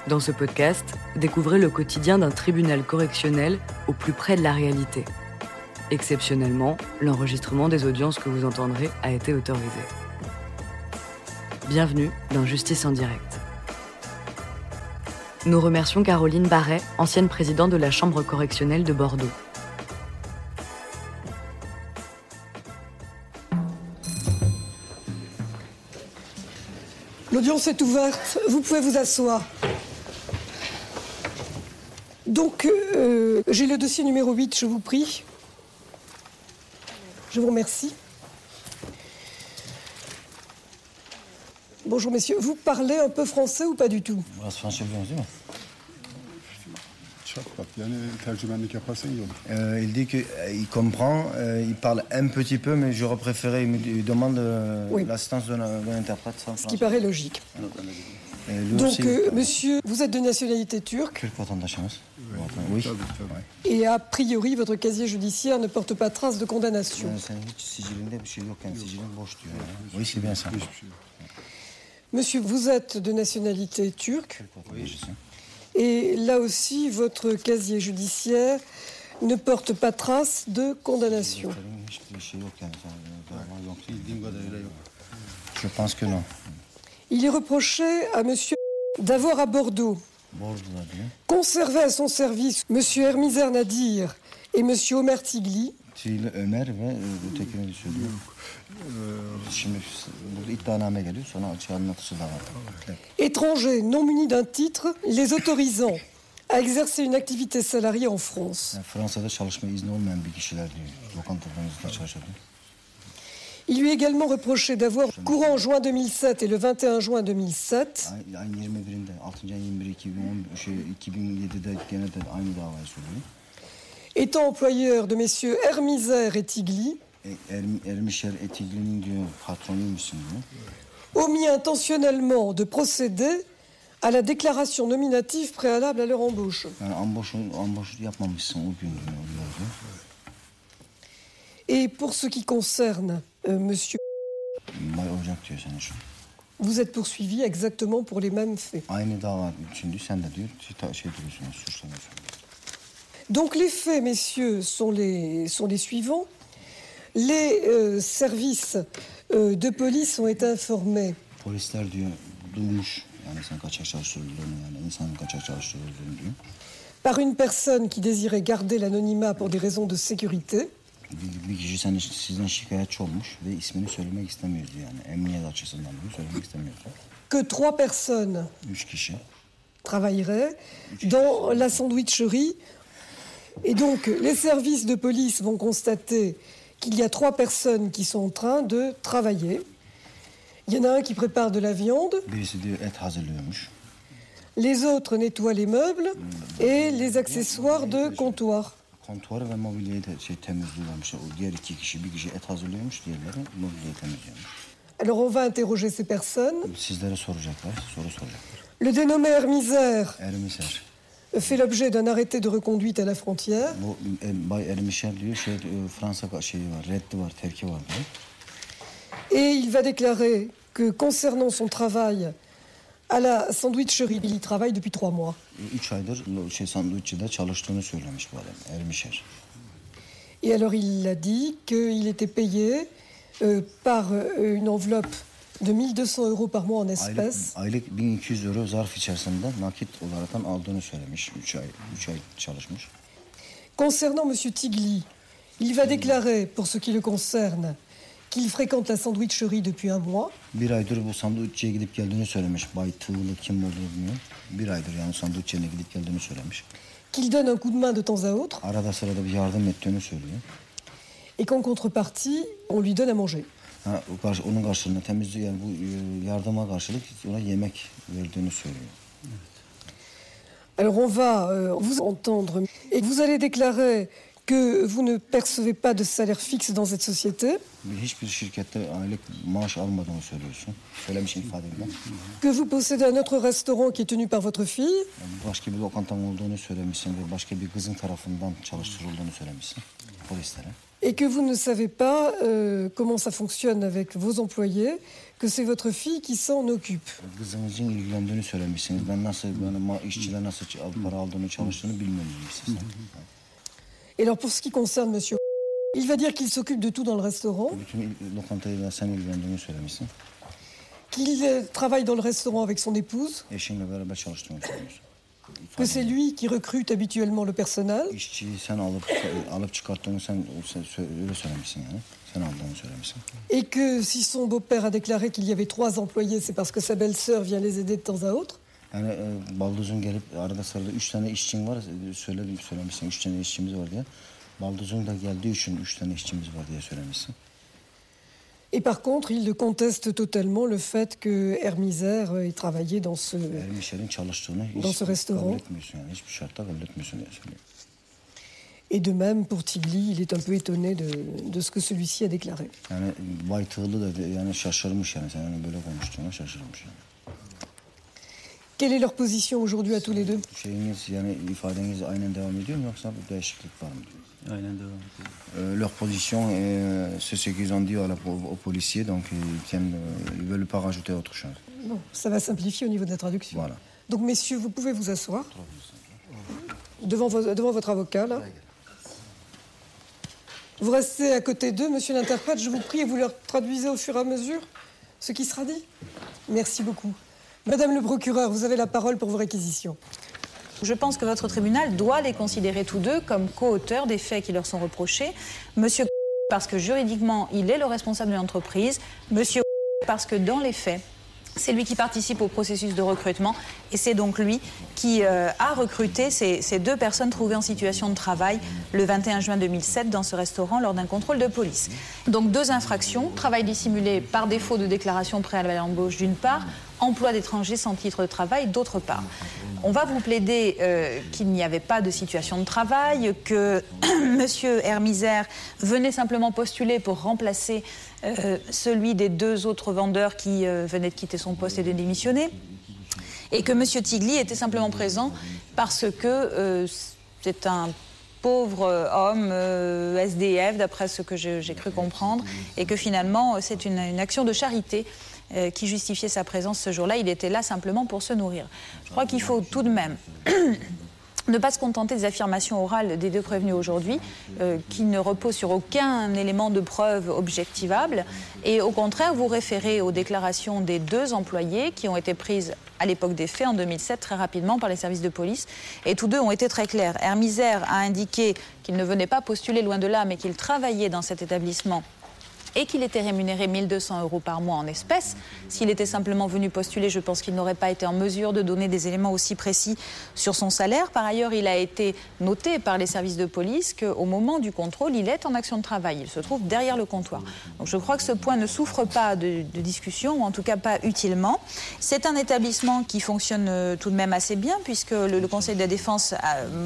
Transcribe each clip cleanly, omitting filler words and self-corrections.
Dans ce podcast, découvrez le quotidien d'un tribunal correctionnel au plus près de la réalité. Exceptionnellement, l'enregistrement des audiences que vous entendrez a été autorisé. Bienvenue dans Justice en direct. Nous remercions Caroline Barret, ancienne présidente de la Chambre correctionnelle de Bordeaux. L'audience est ouverte, vous pouvez vous asseoir. Donc, j'ai le dossier numéro 8, je vous prie. Je vous remercie. Bonjour messieurs, vous parlez un peu français ou pas du tout? Il dit qu'il comprend, il parle un petit peu, mais j'aurais préféré, il demande l'assistance d'un interprète. Ce qui paraît logique. Donc, monsieur, vous êtes de nationalité turque. Oui. Et a priori, votre casier judiciaire ne porte pas trace de condamnation. Oui, c'est bien ça. Monsieur, vous êtes de nationalité turque. Oui, je sais. Et là aussi, votre casier judiciaire ne porte pas trace de condamnation. Je pense que non. Il est reproché à monsieur d'avoir à Bordeaux conservé à son service monsieur Hermizer Nadir et monsieur Omer Tigli. Étrangers non munis d'un titre les autorisant à exercer une activité salariée en France. Il lui est également reproché d'avoir, courant juin 2007 et le 21 juin 2007, étant employeur de messieurs Hermizer et Tigli, omis intentionnellement de procéder à la déclaration nominative préalable à leur embauche. Et pour ce qui concerne monsieur, vous êtes poursuivi exactement pour les mêmes faits. Donc les faits, messieurs, sont les suivants. Les services de police ont été informés par une personne qui désirait garder l'anonymat pour des raisons de sécurité. Que 3 personnes travailleraient dans la sandwicherie. Et donc, les services de police vont constater qu'il y a 3 personnes qui sont en train de travailler. Il y en a un qui prépare de la viande. Les autres nettoient les meubles et les accessoires de comptoir. Alors on va interroger ces personnes. Le dénommé Hermizer fait l'objet d'un arrêté de reconduite à la frontière. Et il va déclarer que concernant son travail à la sandwicherie, il y travaille depuis 3 mois. Et alors il a dit qu'il était payé par une enveloppe de 1200 € par mois en espèces. Concernant M. Tigli, il va déclarer, pour ce qui le concerne, qu'il fréquente la sandwicherie depuis 1 mois. Qu'il donne un coup de main de temps à autre. Et qu'en contrepartie, on lui donne à manger. Alors on va vous entendre et vous allez déclarer que vous ne percevez pas de salaire fixe dans cette société, que vous possédez un autre restaurant qui est tenu par votre fille, et que vous ne savez pas comment ça fonctionne avec vos employés, que c'est votre fille qui s'en occupe. Et alors pour ce qui concerne monsieur, il va dire qu'il s'occupe de tout dans le restaurant, qu'il travaille dans le restaurant avec son épouse, que c'est lui qui recrute habituellement le personnel, et que si son beau-père a déclaré qu'il y avait 3 employés, c'est parce que sa belle-sœur vient les aider de temps à autre. Yani baldızın gelip arada sırada 3 tane işçin var. Söylemişsin 3 tane işçimiz var diye. Baldızın da geldiği için 3 tane işçimiz var diye söylemişsin. Et par contre, il conteste totalement le fait que Hermizer ait travaillé dans ce restaurant. Et de même, pour Tigli, il est un peu étonné de ce que celui-ci a déclaré. Quelle est leur position aujourd'hui à tous les deux? Leur position, c'est ce qu'ils ont dit aux policiers, donc ils ne veulent pas rajouter autre chose. Bon, ça va simplifier au niveau de la traduction. Voilà. Donc messieurs, vous pouvez vous asseoir devant votre avocat, là. Vous restez à côté d'eux, monsieur l'interprète, je vous prie, et vous leur traduisez au fur et à mesure ce qui sera dit. Merci beaucoup. Madame le procureur, vous avez la parole pour vos réquisitions. Je pense que votre tribunal doit les considérer tous deux comme co-auteurs des faits qui leur sont reprochés. Monsieur parce que juridiquement, il est le responsable de l'entreprise. Monsieur parce que dans les faits, c'est lui qui participe au processus de recrutement et c'est donc lui qui a recruté ces 2 personnes trouvées en situation de travail le 21 juin 2007 dans ce restaurant lors d'un contrôle de police. Donc 2 infractions, travail dissimulé par défaut de déclaration préalable à l'embauche d'une part, emploi d'étrangers sans titre de travail d'autre part. On va vous plaider qu'il n'y avait pas de situation de travail, que M. Hermizer venait simplement postuler pour remplacer celui des 2 autres vendeurs qui venaient de quitter son poste et de démissionner, et que M. Tigli était simplement présent parce que c'est un pauvre homme SDF, d'après ce que j'ai cru comprendre, et que finalement c'est une action de charité qui justifiait sa présence ce jour-là. Il était là simplement pour se nourrir. Je crois qu'il faut tout de même ne pas se contenter des affirmations orales des 2 prévenus aujourd'hui, qui ne reposent sur aucun élément de preuve objectivable, et au contraire vous référer aux déclarations des 2 employés qui ont été prises à l'époque des faits, en 2007, très rapidement par les services de police, et tous 2 ont été très clairs. Hermizer a indiqué qu'il ne venait pas postuler loin de là, mais qu'il travaillait dans cet établissement et qu'il était rémunéré 1 200 € par mois en espèces. S'il était simplement venu postuler, je pense qu'il n'aurait pas été en mesure de donner des éléments aussi précis sur son salaire. Par ailleurs, il a été noté par les services de police qu'au moment du contrôle, il est en action de travail. Il se trouve derrière le comptoir. Donc je crois que ce point ne souffre pas de discussion, ou en tout cas pas utilement. C'est un établissement qui fonctionne tout de même assez bien, puisque le Conseil de la Défense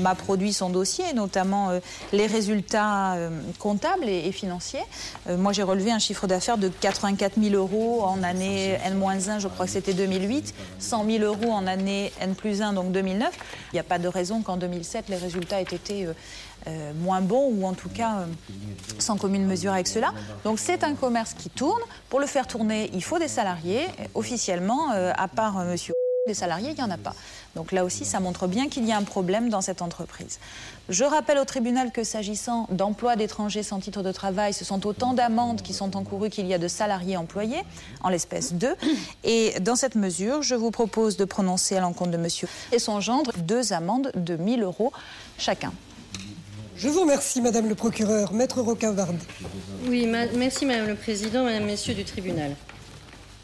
m'a produit son dossier, notamment les résultats comptables et financiers. Moi, j'ai relevé un chiffre d'affaires de 84 000 € en année N-1, je crois que c'était 2008, 100 000 € en année N+1, donc 2009. Il n'y a pas de raison qu'en 2007, les résultats aient été moins bons, ou en tout cas sans commune mesure avec cela. Donc c'est un commerce qui tourne. Pour le faire tourner, il faut des salariés. Officiellement, à part monsieur, les salariés, il n'y en a pas. Donc là aussi, ça montre bien qu'il y a un problème dans cette entreprise. Je rappelle au tribunal que s'agissant d'emploi d'étrangers sans titre de travail, ce sont autant d'amendes qui sont encourues qu'il y a de salariés employés, en l'espèce 2. Et dans cette mesure, je vous propose de prononcer à l'encontre de monsieur et son gendre 2 amendes de 1 000 € chacun. Je vous remercie, Madame le procureur. Maître Rocavard. Oui, merci Madame le Président, Mesdames, Messieurs du tribunal.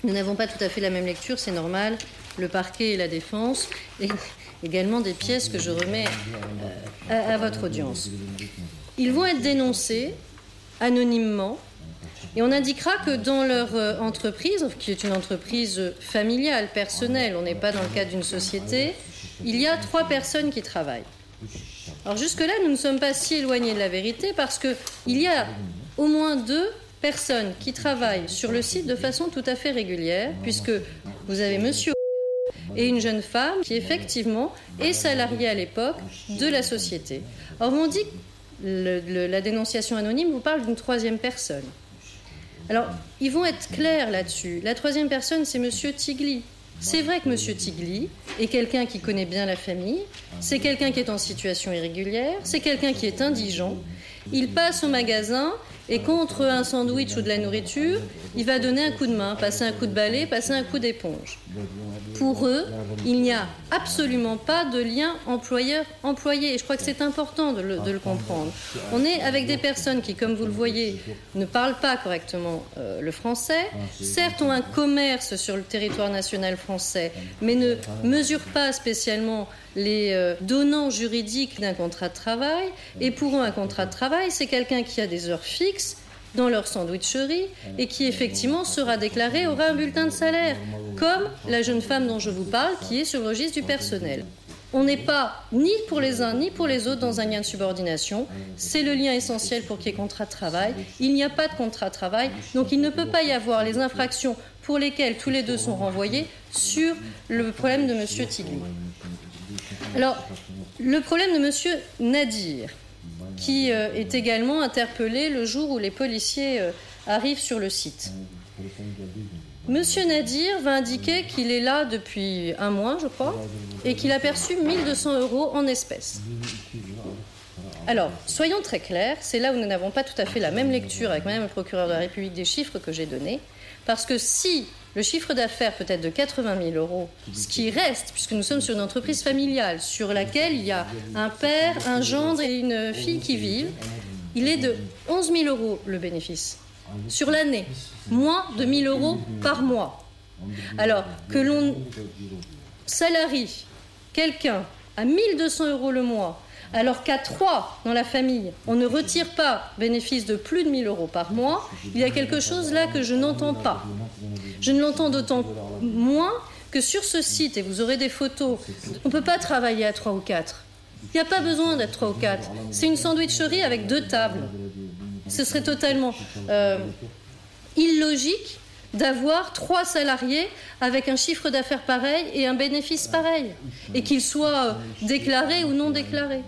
Nous n'avons pas tout à fait la même lecture, c'est normal. Le parquet et la défense, et également des pièces que je remets à votre audience. Ils vont être dénoncés anonymement, et on indiquera que dans leur entreprise, qui est une entreprise familiale, personnelle, on n'est pas dans le cadre d'une société, il y a 3 personnes qui travaillent. Alors jusque-là, nous ne sommes pas si éloignés de la vérité parce qu'il y a au moins 2 personnes qui travaillent sur le site de façon tout à fait régulière, puisque vous avez monsieur et une jeune femme qui effectivement est salariée à l'époque de la société. Or on dit que la dénonciation anonyme vous parle d'une 3e personne. Alors ils vont être clairs là-dessus. La 3e personne, c'est monsieur Tigli. C'est vrai que monsieur Tigli est quelqu'un qui connaît bien la famille, c'est quelqu'un qui est en situation irrégulière, c'est quelqu'un qui est indigent. Il passe au magasin et contre un sandwich ou de la nourriture, il va donner un coup de main, passer un coup de balai, passer un coup d'éponge. Pour eux, il n'y a absolument pas de lien employeur-employé. Et je crois que c'est important de le comprendre. On est avec des personnes qui, comme vous le voyez, ne parlent pas correctement le français, certes ont un commerce sur le territoire national français, mais ne mesurent pas spécialement les donnants juridiques d'un contrat de travail. Et pour eux, un contrat de travail, c'est quelqu'un qui a des heures fixes dans leur sandwicherie et qui effectivement sera déclaré, aura un bulletin de salaire, comme la jeune femme dont je vous parle qui est sur le registre du personnel. On n'est pas ni pour les uns ni pour les autres dans un lien de subordination. C'est le lien essentiel pour qu'il y ait contrat de travail. Il n'y a pas de contrat de travail, donc il ne peut pas y avoir les infractions pour lesquelles tous les 2 sont renvoyés sur le problème de M. Tigli. Alors, le problème de M. Nadir, qui est également interpellé le jour où les policiers arrivent sur le site. Monsieur Nadir va indiquer qu'il est là depuis 1 mois, je crois, et qu'il a perçu 1 200 € en espèces. Alors, soyons très clairs, c'est là où nous n'avons pas tout à fait la même lecture avec Madame le procureur de la République des chiffres que j'ai donnés, parce que si le chiffre d'affaires peut être de 80 000 €, ce qui reste, puisque nous sommes sur une entreprise familiale, sur laquelle il y a un père, un gendre et une fille qui vivent, il est de 11 000 € le bénéfice, sur l'année, moins de 1 000 € par mois. Alors, que l'on salarie quelqu'un à 1 200 € le mois, alors qu'à 3 dans la famille, on ne retire pas bénéfice de plus de 1 000 € par mois, il y a quelque chose là que je n'entends pas. Je ne l'entends d'autant moins que sur ce site, et vous aurez des photos, on ne peut pas travailler à 3 ou 4. Il n'y a pas besoin d'être 3 ou 4. C'est une sandwicherie avec 2 tables. Ce serait totalement illogique d'avoir 3 salariés avec un chiffre d'affaires pareil et un bénéfice pareil, et qu'ils soient déclarés ou non déclarés.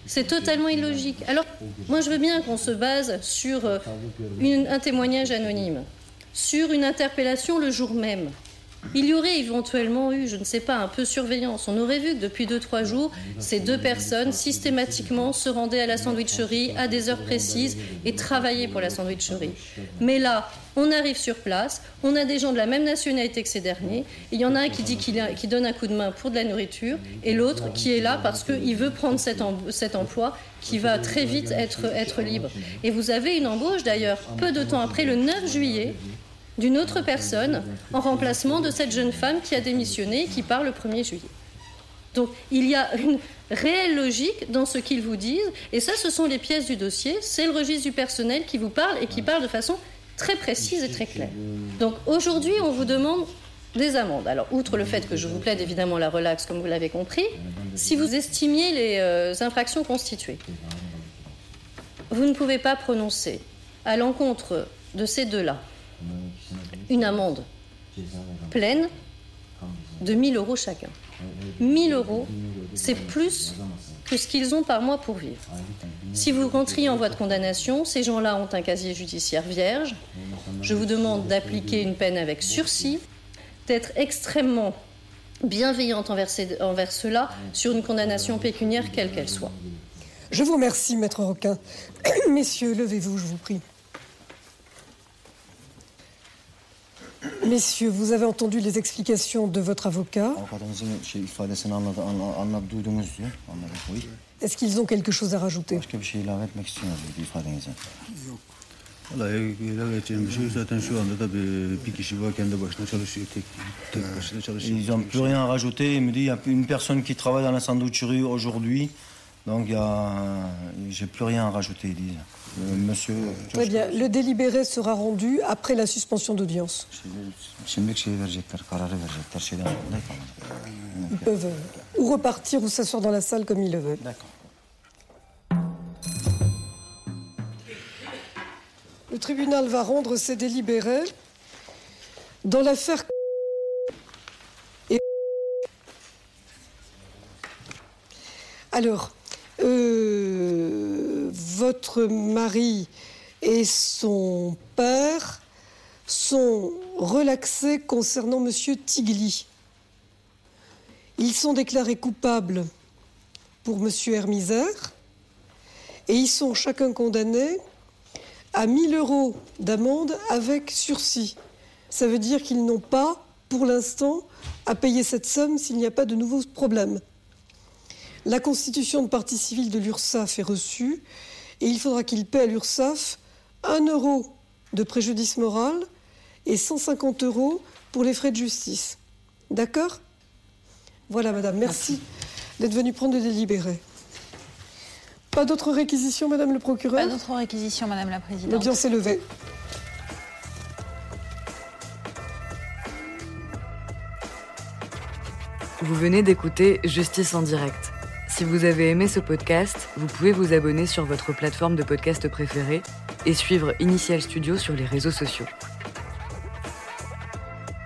C'est totalement illogique. Alors, moi, je veux bien qu'on se base sur un témoignage anonyme, sur une interpellation le jour même. Il y aurait éventuellement eu, je ne sais pas, un peu surveillance. On aurait vu que depuis 2-3 jours, ces 2 personnes systématiquement se rendaient à la sandwicherie à des heures précises et travaillaient pour la sandwicherie. Mais là, on arrive sur place, on a des gens de la même nationalité que ces derniers. Il y en a un qui dit qu'il donne un coup de main pour de la nourriture et l'autre qui est là parce qu'il veut prendre cet emploi qui va très vite être libre. Et vous avez une embauche d'ailleurs, peu de temps après, le 9 juillet, d'une autre personne en remplacement de cette jeune femme qui a démissionné et qui part le 1er juillet. Donc il y a une réelle logique dans ce qu'ils vous disent, et ça, ce sont les pièces du dossier, c'est le registre du personnel qui vous parle et qui parle de façon très précise et très claire. Donc aujourd'hui, on vous demande des amendes. Alors, outre le fait que je vous plaide évidemment la relaxe, comme vous l'avez compris, si vous estimiez les infractions constituées, vous ne pouvez pas prononcer à l'encontre de ces 2-là une amende pleine de 1 000 € chacun. 1 000 €, c'est plus que ce qu'ils ont par mois pour vivre. Si vous rentriez en voie de condamnation, ces gens-là ont un casier judiciaire vierge. Je vous demande d'appliquer une peine avec sursis, d'être extrêmement bienveillante envers ceux-là sur une condamnation pécuniaire quelle qu'elle soit. Je vous remercie, Maître Roquin. Messieurs, levez-vous, je vous prie. Messieurs, vous avez entendu les explications de votre avocat. Est-ce qu'ils ont quelque chose à rajouter? Ils n'ont plus rien à rajouter. Il me dit qu'il y a une personne qui travaille dans la sandwicherie aujourd'hui. Donc, j'ai plus rien à rajouter, ils disent. Monsieur... Très bien. Le délibéré sera rendu après la suspension d'audience. Ils peuvent ou repartir ou s'asseoir dans la salle comme ils le veulent. D'accord. Le tribunal va rendre ses délibérés dans l'affaire. Alors, votre mari et son père sont relaxés concernant Monsieur Tigli. Ils sont déclarés coupables pour Monsieur Hermisère et ils sont chacun condamnés à 1 000 € d'amende avec sursis. Ça veut dire qu'ils n'ont pas, pour l'instant, à payer cette somme s'il n'y a pas de nouveaux problèmes. La constitution de partie civile de l'URSSAF est reçue et il faudra qu'ils paient à l'URSSAF 1 € de préjudice moral et 150 € pour les frais de justice. D'accord ? Voilà, madame. Merci d'être venue prendre le délibéré. Pas d'autres réquisitions, madame le procureur ? Pas d'autres réquisitions, madame la présidente. L'audience est levée. Vous venez d'écouter Justice en direct. Si vous avez aimé ce podcast, vous pouvez vous abonner sur votre plateforme de podcast préférée et suivre Initial Studio sur les réseaux sociaux.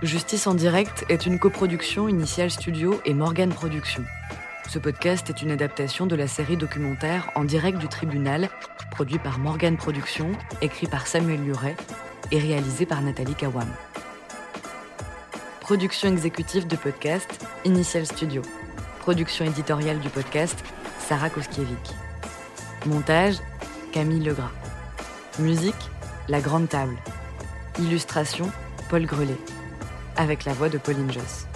Justice en direct est une coproduction Initial Studio et Morgane Productions. Ce podcast est une adaptation de la série documentaire En direct du tribunal, produit par Morgane Productions, écrit par Samuel Luret et réalisé par Nathalie Kawam. Production exécutive de podcast, Initial Studio. Production éditoriale du podcast, Sarah Koskiewicz. Montage, Camille Legras. Musique, La Grande Table. Illustration, Paul Grelet. Avec la voix de Pauline Josse.